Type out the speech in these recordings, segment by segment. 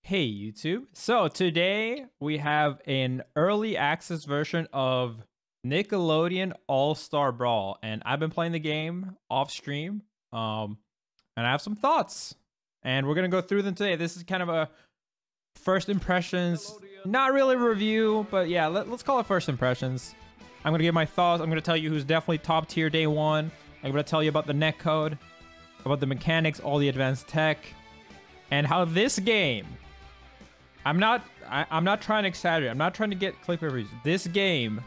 Hey YouTube. So today we have an early access version of Nickelodeon All-Star Brawl, and I've been playing the game off stream, and I have some thoughts, and we're gonna go through them today. This is kind of a first impressions, not really a review, but yeah, let's call it first impressions. I'm gonna give my thoughts. I'm gonna tell you who's definitely top tier day one. I'm gonna tell you about the netcode, about the mechanics, all the advanced tech, and how this game. I'm not trying to exaggerate. I'm not trying to get clickbait reviews. This game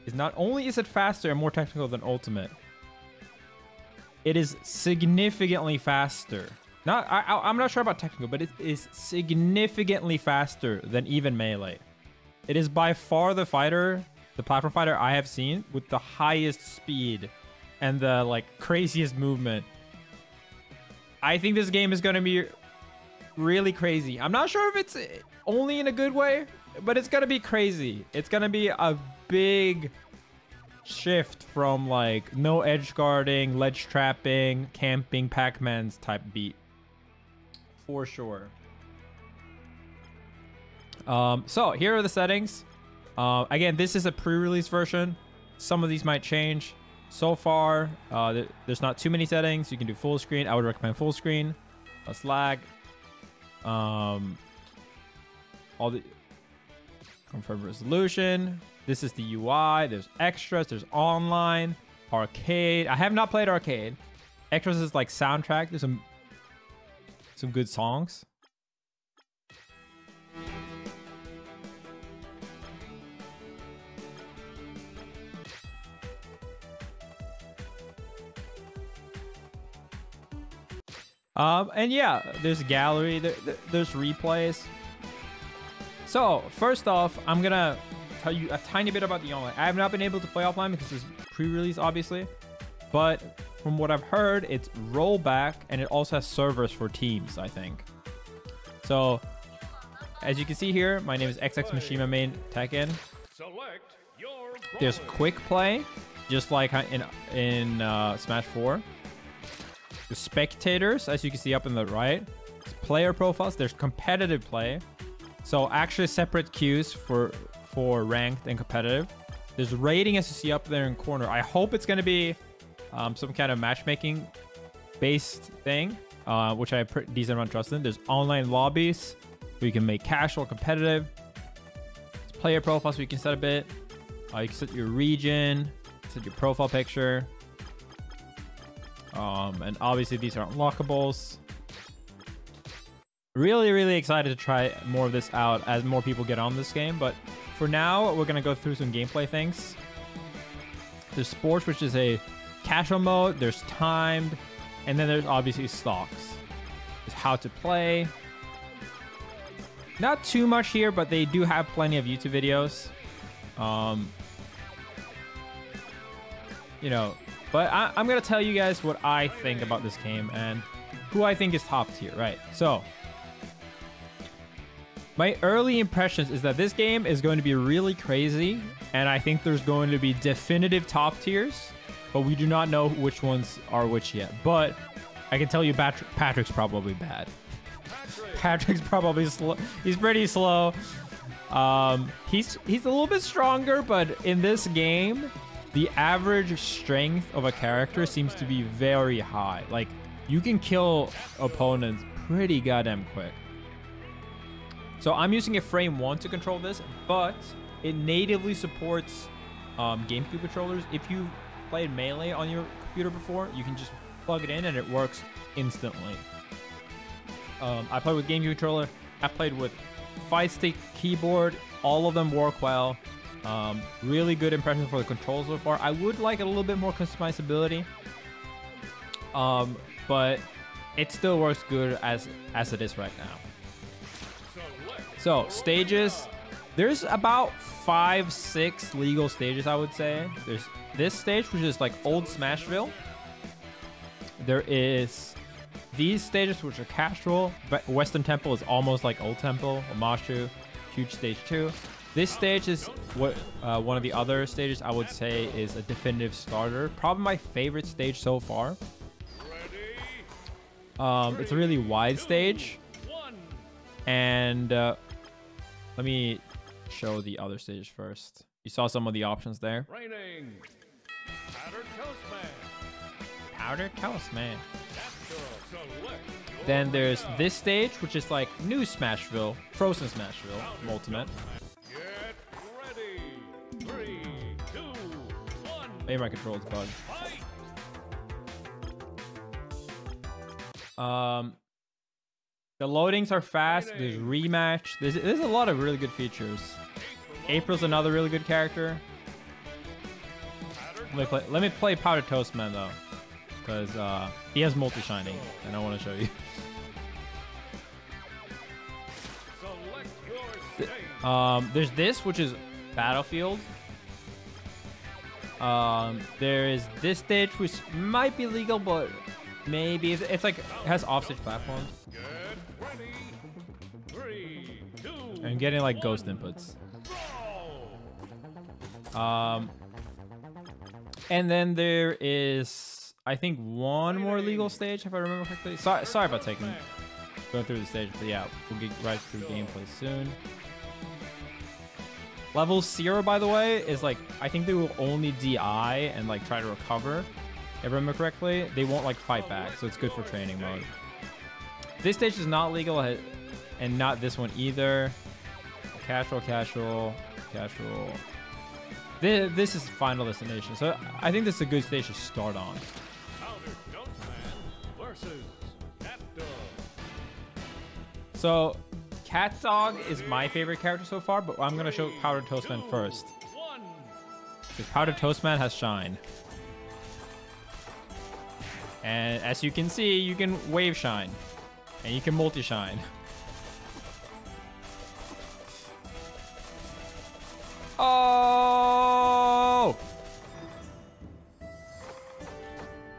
is not only is it faster and more technical than Ultimate, it is significantly faster. I'm not sure about technical, but it is significantly faster than even Melee. It is by far the platform fighter I have seen with the highest speed and the craziest movement. I think this game is going to be really crazy. I'm not sure if it's only in a good way, but it's gonna be crazy. It's gonna be a big shift from no edge guarding, ledge trapping, camping, Pac-Man's type beat for sure. So here are the settings. Again, this is a pre-release version. Some of these might change. So far, there's not too many settings. You can do full screen. I would recommend full screen. Less lag. All the confirm resolution. This is the UI. There's extras. There's online, arcade. I have not played arcade. Extras is like soundtrack. There's some good songs. And yeah, there's gallery, there's replays. So first off, I'm gonna tell you a tiny bit about the online. I have not been able to play offline because it's pre-release, obviously, but from what I've heard, it's rollback and it also has servers for teams, I think. So as you can see here, my name is XX Mishima Main Tekken. There's quick play, just like in Smash 4. The spectators, as you can see up in the right. There's player profiles. There's competitive play. So actually separate queues for ranked and competitive. There's rating, as you see up there in corner. I hope it's going to be some kind of matchmaking based thing, which I have pretty decent amount of trust in. There's online lobbies where you can make casual, competitive. There's player profiles where you can set a bit. You can set your region, set your profile picture. And obviously these are unlockables. Really excited to try more of this out as more people get on this game, but for now we're gonna go through some gameplay things. There's sports, which is a casual mode. There's timed, and then there's obviously stocks. There's how to play. Not too much here, but they do have plenty of YouTube videos. But I'm going to tell you guys what I think about this game and who I think is top tier, right? So, my early impressions is that this game is going to be really crazy, and I think there's going to be definitive top tiers, but we do not know which ones are which yet. But I can tell you Patrick's probably bad. Patrick's probably slow. He's pretty slow. He's a little bit stronger, but in this game, the average strength of a character seems to be very high. Like, you can kill opponents pretty goddamn quick. So I'm using a frame 1 to control this, but it natively supports GameCube controllers. If you played Melee on your computer before, you can just plug it in and it works instantly. I played with GameCube controller. I played with Fight Stick, keyboard. All of them work well. Really good impression for the controls so far. I would like a little bit more customizability, but it still works good as it is right now. So stages, there's about 5-6 legal stages, I would say. There's this stage, which is like old Smashville. There is these stages, which are casual. But Western Temple is almost like Old Temple. Omashu, huge stage 2. This stage is what one of the other stages I would say is a definitive starter. Probably my favorite stage so far. It's a really wide stage. And let me show the other stages first. You saw some of the options there. Raining. Powdered Toast Man. Powdered Toast Man. Select Then there's this stage, which is like New Smashville, Frozen Smashville, Ultimate. Get ready. 3, 2, 1. Maybe my control's bugged. Fight. The loadings are fast. There's rematch. There's a lot of really good features. April's another really good character. Let me play Powdered Toast Man though, because he has multi-shining, and I want to show you. Select your stage. There's this, which is Battlefield. There is this stage, which might be legal, but maybe it's like it has offstage platforms. Get ready. 3, 2. I'm getting like ghost inputs. Brawl. And then there is, I think, one more legal stage, if I remember correctly. Sorry about going through the stage, but yeah, we'll get right through gameplay soon. Level 0, by the way, is like, I think they will only DI and like try to recover. If I remember correctly, they won't like fight back, so it's good for training mode. This stage is not legal, and not this one either. Casual. This is Final Destination, so I think this is a good stage to start on. Powdered Toast Man versus Catdog. So, Catdog is my favorite character so far, but I'm gonna show Powdered Toast Man first, 1. because Powdered Toast Man has shine. And as you can see, you can wave shine, and you can multi-shine. Oh!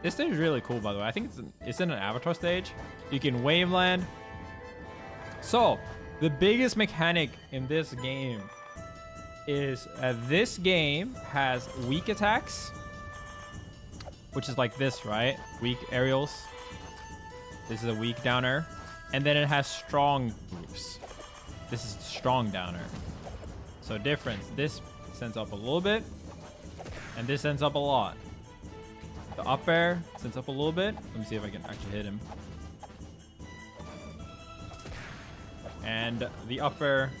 This stage is really cool, by the way. I think it's in an avatar stage. You can wave land. So, the biggest mechanic in this game is this game has weak attacks, which is like this, right? Weak aerials. This is a weak downer. And then it has strong moves. This is strong downer. So difference, this sends up a little bit, and this sends up a lot. The up air sends up a little bit. Let me see if I can actually hit him. And the up air,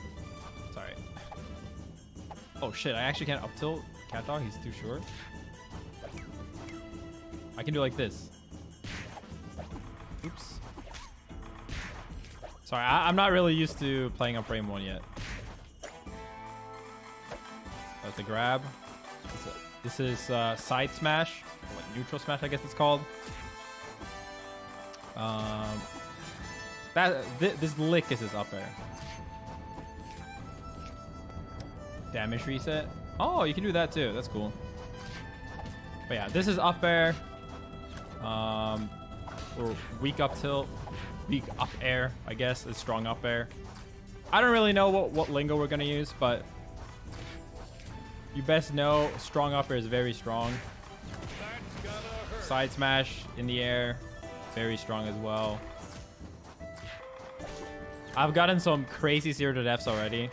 sorry. Oh shit, I actually can't up tilt Catdog, he's too short. I can do like this. Oops. Sorry, I'm not really used to playing on frame 1 yet. That's a grab. This is side smash, or like neutral smash, I guess it's called. This lick is his up air. Damage reset. Oh, you can do that too. That's cool. But yeah, this is up air. Or weak up tilt, weak up air. I guess is strong up air. I don't really know what lingo we're gonna use, but you best know strong up air is very strong. Side smash in the air, very strong as well. I've gotten some crazy 0 to deaths already.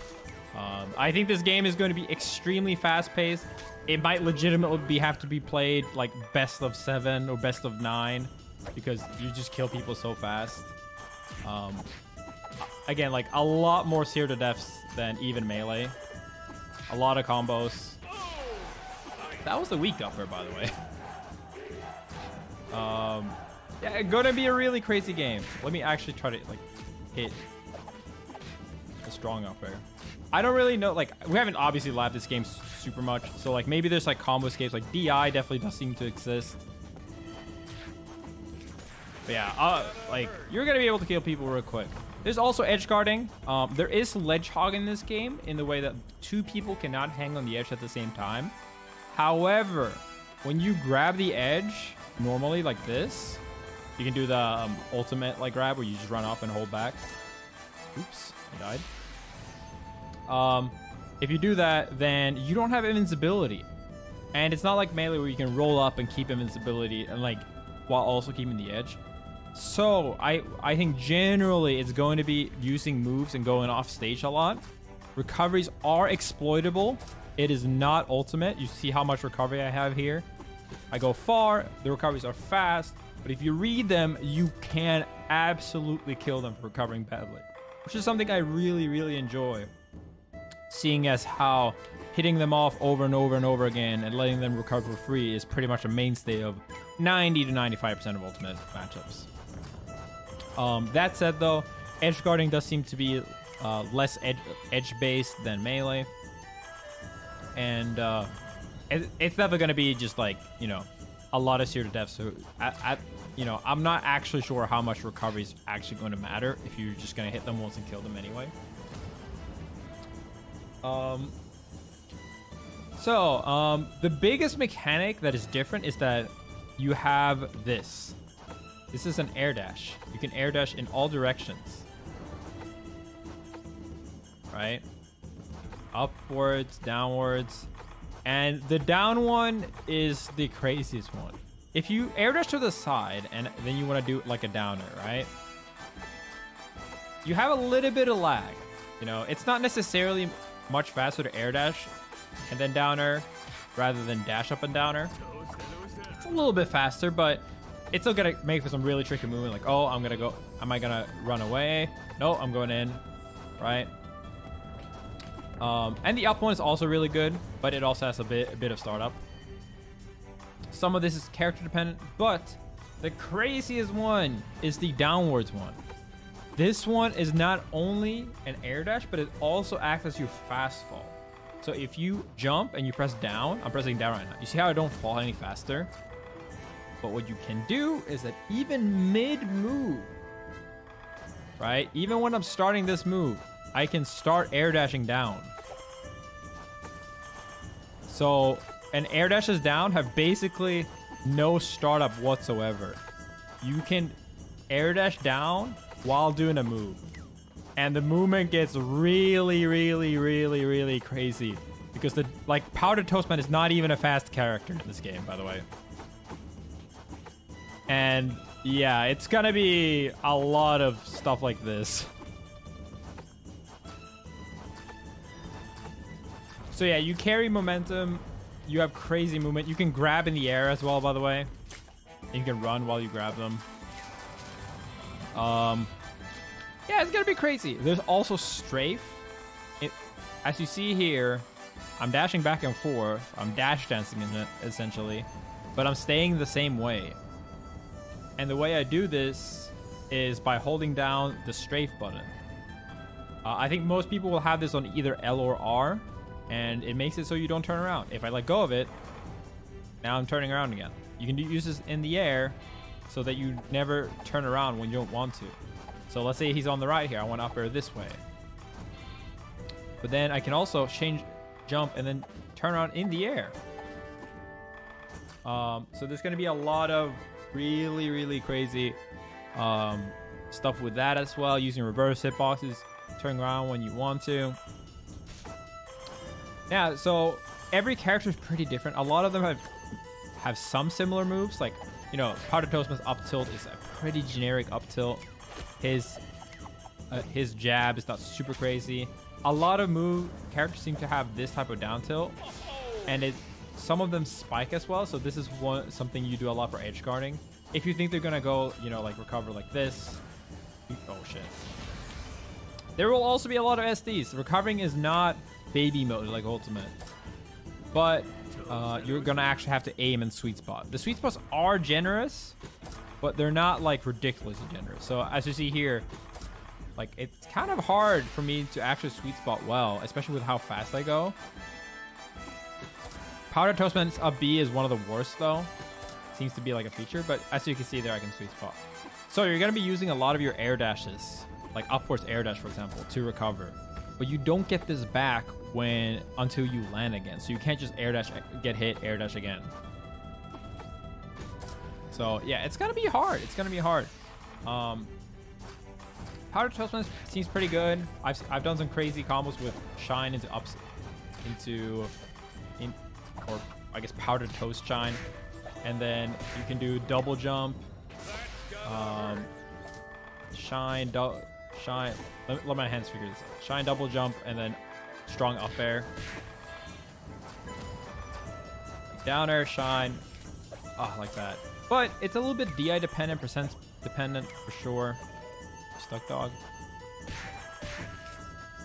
I think this game is going to be extremely fast paced. It might legitimately have to be played like best of 7 or best of 9 because you just kill people so fast. Again, like a lot more 0 to deaths than even melee. A lot of combos. That was the weak upper, by the way. Yeah, gonna be a really crazy game. Let me actually try to like hit a strong upper. I don't really know, like we haven't obviously labbed this game super much, so like maybe there's like combo escapes, like DI definitely does seem to exist. But yeah, like you're gonna be able to kill people real quick. There's also edge guarding. There is ledge hog in this game in the way that 2 people cannot hang on the edge at the same time. However, when you grab the edge normally like this, you can do the ultimate like grab where you just run up and hold back. Oops, I died. If you do that, then you don't have invincibility, and it's not like melee where you can roll up and keep invincibility and like while also keeping the edge. So I think generally it's going to be using moves and going off stage a lot. Recoveries are exploitable. It is not ultimate. You see how much recovery I have here. I go far, the recoveries are fast, but if you read them, you can absolutely kill them for recovering badly, which is something I really, really enjoy. Seeing as how hitting them off over and over and over again and letting them recover for free is pretty much a mainstay of 90 to 95% of ultimate matchups. That said though, edge guarding does seem to be less edge based than melee. And it's never going to be just like, you know, a lot of seer to death. So, you know, I'm not actually sure how much recovery is actually going to matter if you're just going to hit them once and kill them anyway. The biggest mechanic that is different is that you have this. This is an air dash. You can air dash in all directions. Right? Upwards, downwards. And the down one is the craziest one. If you air dash to the side and then you want to do like a downer, right? You have a little bit of lag. You know, it's not necessarily much faster to air dash and then downer rather than dash up and downer. It's a little bit faster, but it's still gonna make for some really tricky movement. Like, oh, I'm gonna go. Am I gonna run away? No, I'm going in, right? And the up one is also really good, but it also has a bit of startup. Some of this is character dependent, but the craziest one is the downwards one. This one is not only an air dash, but it also acts as your fast fall. So if you jump and you press down, I'm pressing down right now. You see how I don't fall any faster? But what you can do is that even mid-move, right? Even when I'm starting this move, I can start air dashing down. So an air dashes down have basically no startup whatsoever. You can air dash down while doing a move. And the movement gets really, really, really, really crazy. Because the Powdered Toastman is not even a fast character in this game, by the way. And yeah, it's gonna be a lot of stuff like this. So yeah, you carry momentum. You have crazy movement. You can grab in the air as well, by the way. And you can run while you grab them. Yeah, it's gonna be crazy. There's also Strafe. As you see here, I'm dashing back and forth. I'm dash dancing in it, essentially. But I'm staying the same way. And the way I do this is by holding down the Strafe button. I think most people will have this on either L or R. And it makes it so you don't turn around. If I let go of it, now I'm turning around again. You can use this in the air so that you never turn around when you don't want to. So let's say he's on the right here. I want to up air this way. But then I can also jump and then turn around in the air. So there's going to be a lot of really, really crazy stuff with that as well. Using reverse hitboxes, turning around when you want to. Yeah, so every character is pretty different. A lot of them have some similar moves. Like, you know, Powdered Toastman's up tilt is a pretty generic up tilt. His jab is not super crazy. A lot of characters seem to have this type of down tilt, and some of them spike as well. So this is something you do a lot for edge guarding. If you think they're gonna go, you know, like recover like this. Oh shit. There will also be a lot of SDs. Recovering is not baby mode like ultimate, but you're gonna actually have to aim and sweet spot. The sweet spots are generous, but they're not like ridiculously generous. So as you see here, like it's kind of hard for me to actually sweet spot well, especially with how fast I go. Powdered Toastman's up B is one of the worst though. Seems to be like a feature, but as you can see there, I can sweet spot. So you're gonna be using a lot of your air dashes, like upwards air dash for example, to recover. But you don't get this back until you land again. So you can't just air dash, get hit, air dash again. So yeah, it's gonna be hard. It's gonna be hard. Powdered Toastman seems pretty good. I've done some crazy combos with Shine into ups, or I guess Powdered Toast Shine, and then you can do double jump. Shine. Let my hands figure this out. Shine, double jump, and then strong up air. Down air, shine. Oh, like that. But it's a little bit DI dependent, percent dependent for sure. Stuck dog.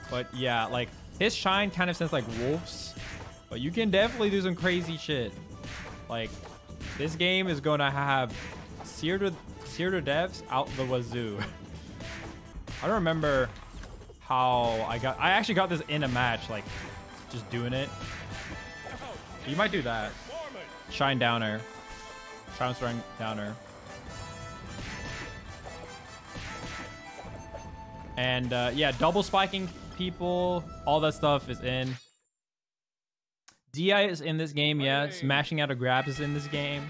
But yeah, like his shine kind of sounds like wolves. But you can definitely do some crazy shit. Like this game is gonna have seared devs out the wazoo. I don't remember how I actually got this in a match, like just doing it. You might do that. Shine downer. Shine strong downer. And yeah, double spiking people, all that stuff is in. DI is in this game, yeah. Smashing out of grabs is in this game.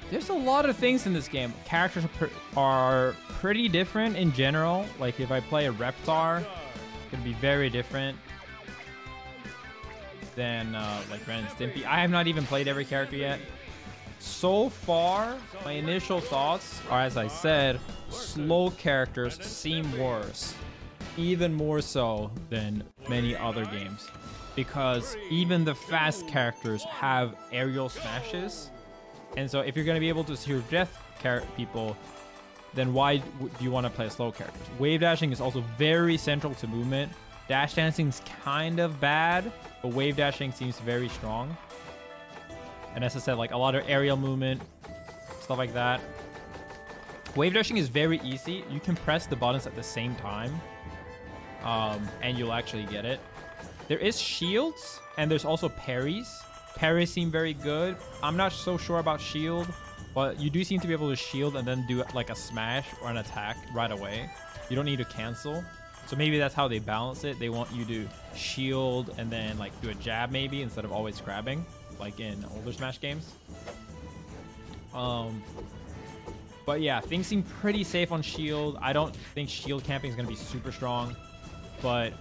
There's a lot of things in this game. Characters are pretty different in general. Like if I play a Reptar, it's gonna be very different than like Ren and Stimpy. I have not even played every character yet. So far, my initial thoughts are, as I said, slow characters seem worse. Even more so than many other games. Because even the fast characters have aerial smashes. And so if you're going to be able to sear death people, then why do you want to play slow characters? Wave dashing is also very central to movement. Dash dancing is kind of bad, but wave dashing seems very strong. And as I said, like a lot of aerial movement, stuff like that. Wave dashing is very easy. You can press the buttons at the same time, and you'll actually get it. There is shields, and there's also parries. Parries seem very good. I'm not so sure about shield, but you do seem to be able to shield and then do like a smash or an attack right away. You don't need to cancel. So maybe that's how they balance it. They want you to shield and then like do a jab maybe instead of always grabbing, like in older Smash games. But yeah, things seem pretty safe on shield. I don't think shield camping is going to be super strong, but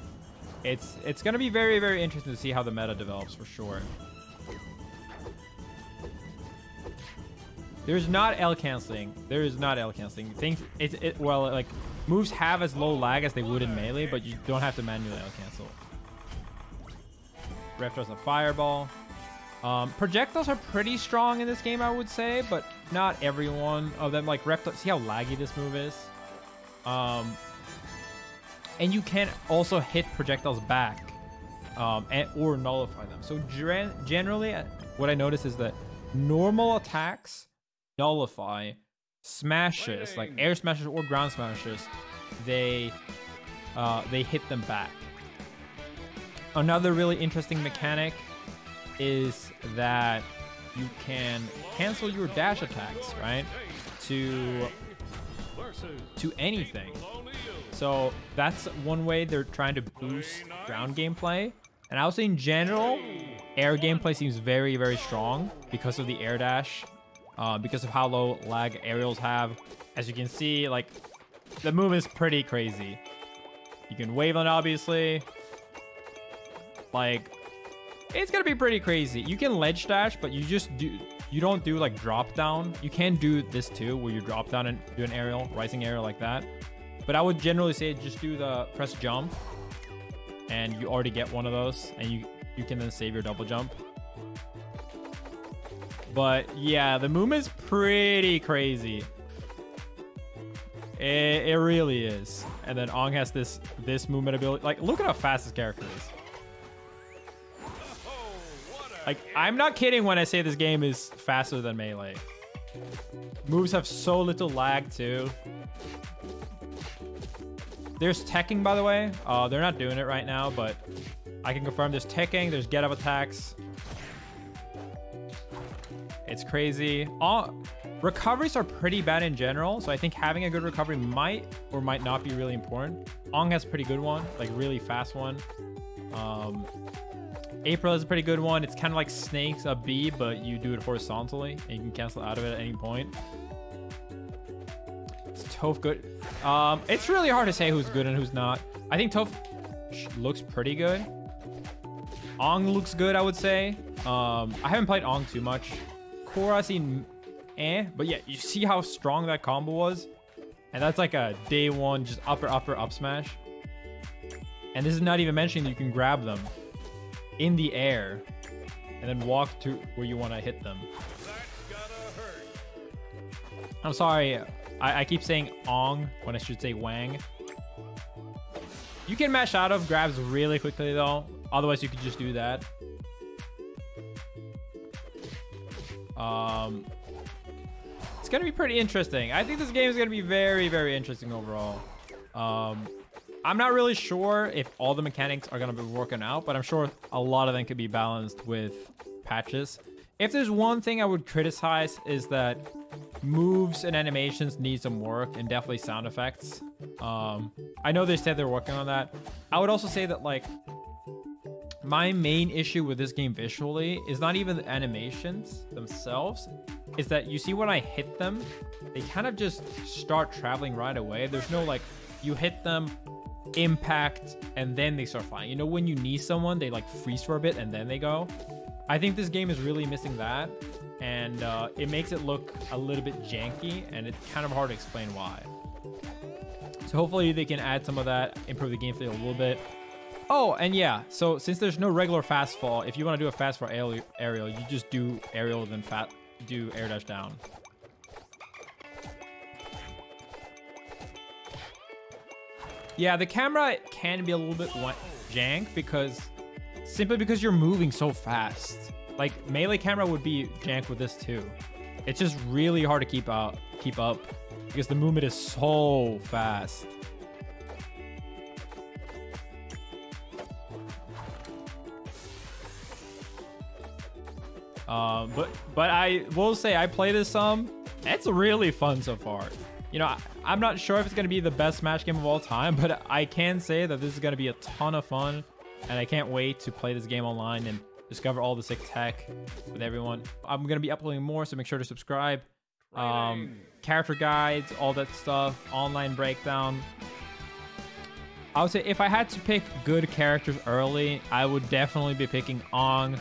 it's going to be very, very interesting to see how the meta develops for sure. There's not L canceling. There is not L canceling. Things well, like moves have as low lag as they would in Melee, but you don't have to manually L cancel. Reptar's a fireball. Projectiles are pretty strong in this game, I would say, but not every one of them. Like Reptar, see how laggy this move is? And you can also hit projectiles back, or nullify them. So generally, what I notice is that normal attacks nullify, smashes like air smashes or ground smashes, they hit them back. Another really interesting mechanic is that you can cancel your dash attacks, right, to anything. So that's one way they're trying to boost ground gameplay. And I would say in general, air gameplay seems very, very strong because of the air dash. Because of how low lag aerials have. As you can see, like the move is pretty crazy. You can wave on, obviously. Like it's gonna be pretty crazy. You can ledge dash, but you don't do like drop down. You can do this too, where you drop down and do an aerial, rising aerial like that. But I would generally say just do the press jump, and you already get one of those, and you can then save your double jump. But yeah, the movement's pretty crazy. It really is. And then Aang has this movement ability. Like, look at how fast this character is. Like, I'm not kidding when I say this game is faster than Melee. Moves have so little lag too. There's teching, by the way. They're not doing it right now, but I can confirm there's teching. There's get up attacks. It's crazy. Recoveries are pretty bad in general, so I think having a good recovery might or might not be really important. Aang has a pretty good one, like really fast one. April is a pretty good one. It's kind of like Snake's a B, but you do it horizontally and you can cancel out of it at any point. Is Toph good? It's really hard to say who's good and who's not. I think Toph looks pretty good. Aang looks good, I would say. I haven't played Aang too much. Korra seemed but yeah, you see how strong that combo was? And that's like a day one, just upper up smash. And this is not even mentioning you can grab them in the air and then walk to where you want to hit them. I'm sorry, I keep saying Aang when I should say Wang. You can mash out of grabs really quickly though. Otherwise, you could just do that. It's gonna be pretty interesting. I think this game is gonna be very, very interesting overall. I'm not really sure if all the mechanics are gonna be working out, but I'm sure a lot of them could be balanced with patches. If there's one thing I would criticize is that moves and animations need some work, and definitely sound effects. I know they said they're working on that. I would also say that like my main issue with this game visually is not even the animations themselves. Is that you see when I hit them, they kind of just start traveling right away. There's no like, you hit them, impact, and then they start flying. You know, when you knee someone, they like freeze for a bit and then they go. I think this game is really missing that. And it makes it look a little bit janky, and it's kind of hard to explain why. So hopefully they can add some of that, improve the gameplay a little bit. Oh, and yeah, so since there's no regular fast fall, if you want to do a fast fall aerial, you just do aerial, then do air dash down. Yeah, the camera can be a little bit jank simply because you're moving so fast. Like melee camera would be jank with this too. It's just really hard to keep up because the movement is so fast. But I will say I play this some. It's really fun so far. You know, I'm not sure if it's going to be the best Smash game of all time, but I can say that this is going to be a ton of fun, and I can't wait to play this game online and discover all the sick tech with everyone. I'm going to be uploading more, so make sure to subscribe. Character guides, all that stuff, online breakdown. I would say if I had to pick good characters early, I would definitely be picking Aang.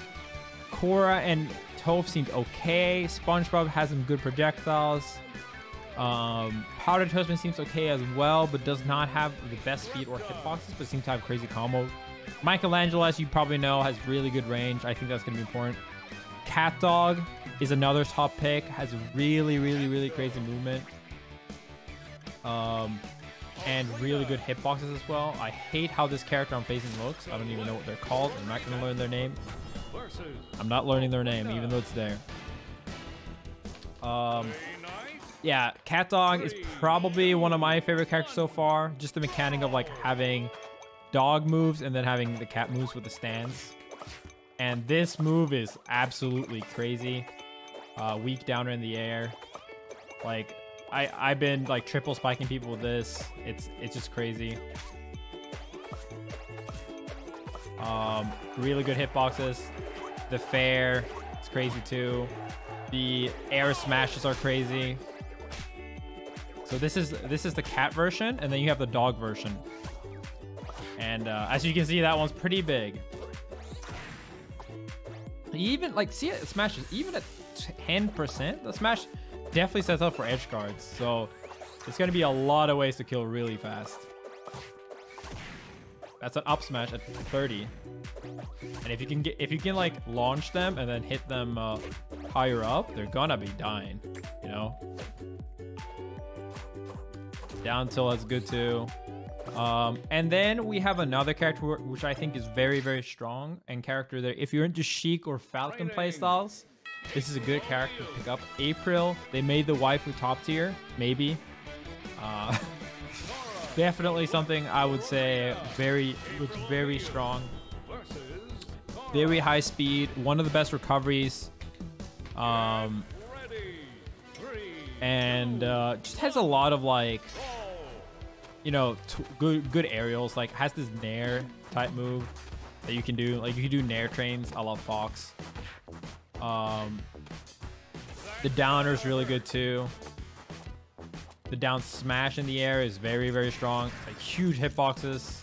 Korra and Toph seemed okay. SpongeBob has some good projectiles. Powdered Toastman seems okay as well, but does not have the best speed or hitboxes, but seems to have crazy combos. Michelangelo, as you probably know, has really good range. I think that's going to be important. Catdog is another top pick. Has really, really, really crazy movement. And really good hitboxes as well. I hate how this character I'm facing looks. I don't even know what they're called. I'm not going to learn their name. I'm not learning their name, even though it's there. Yeah, Catdog is probably one of my favorite characters so far. Just the mechanic of like having dog moves and then having the cat moves with the stance. And this move is absolutely crazy. Weak downer in the air. Like I've been like triple spiking people with this. It's just crazy. Really good hitboxes. The fair, it's crazy too. The air smashes are crazy. So this is the cat version, and then you have the dog version. And as you can see, that one's pretty big. Even like, see it smashes even at 10%. The smash definitely sets up for edge guards. So it's gonna be a lot of ways to kill really fast. That's an up smash at 30. And if you can like launch them and then hit them higher up, they're gonna be dying, you know. Down tilt is good too. And then we have another character which I think is very, very strong and character there. If you're into Sheik or Falcon playstyles, this is a good character to pick up. April, they made the waifu top tier, maybe. Definitely something I would say looks very strong. Very high speed, one of the best recoveries. And just has a lot of like, you know, good aerials. Like has this nair type move that you can do. Like you can do nair trains a la Fox. The downer is really good too. The down smash in the air is very, very strong. Like huge hitboxes.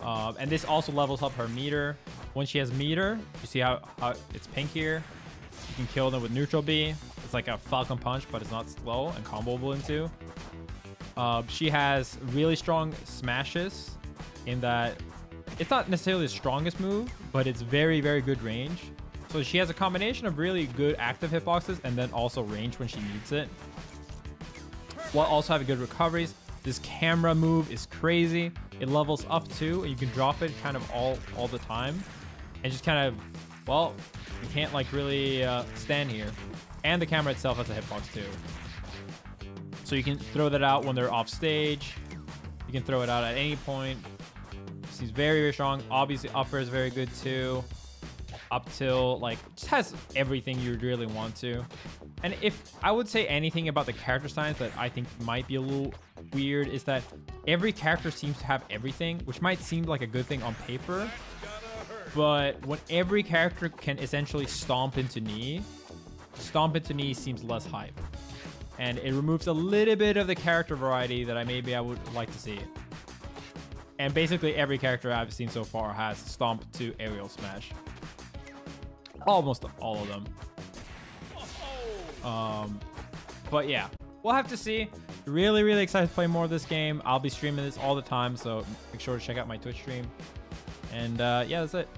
And this also levels up her meter. When she has meter, you see how it's pink here. You can kill them with neutral B. It's like a Falcon Punch, but it's not slow and comboable into. She has really strong smashes in that it's not necessarily the strongest move, but it's very, very good range. So she has a combination of really good active hitboxes and then also range when she needs it, while also having good recoveries. This camera move is crazy. It levels up too, and you can drop it kind of all the time. And just kind of, well, you can't like really stand here. And the camera itself has a hitbox too. So you can throw that out when they're off stage. You can throw it out at any point. She's very, very strong. Obviously, upper is very good too. Up till, like, just has everything you really want to. And if I would say anything about the character science that I think might be a little weird is that every character seems to have everything, which might seem like a good thing on paper. But when every character can essentially stomp into knee seems less hype. And it removes a little bit of the character variety that I would like to see. And basically every character I've seen so far has stomp to aerial smash. Almost all of them. But yeah, we'll have to see. Really, really excited to play more of this game. I'll be streaming this all the time, so make sure to check out my Twitch stream. And yeah, that's it.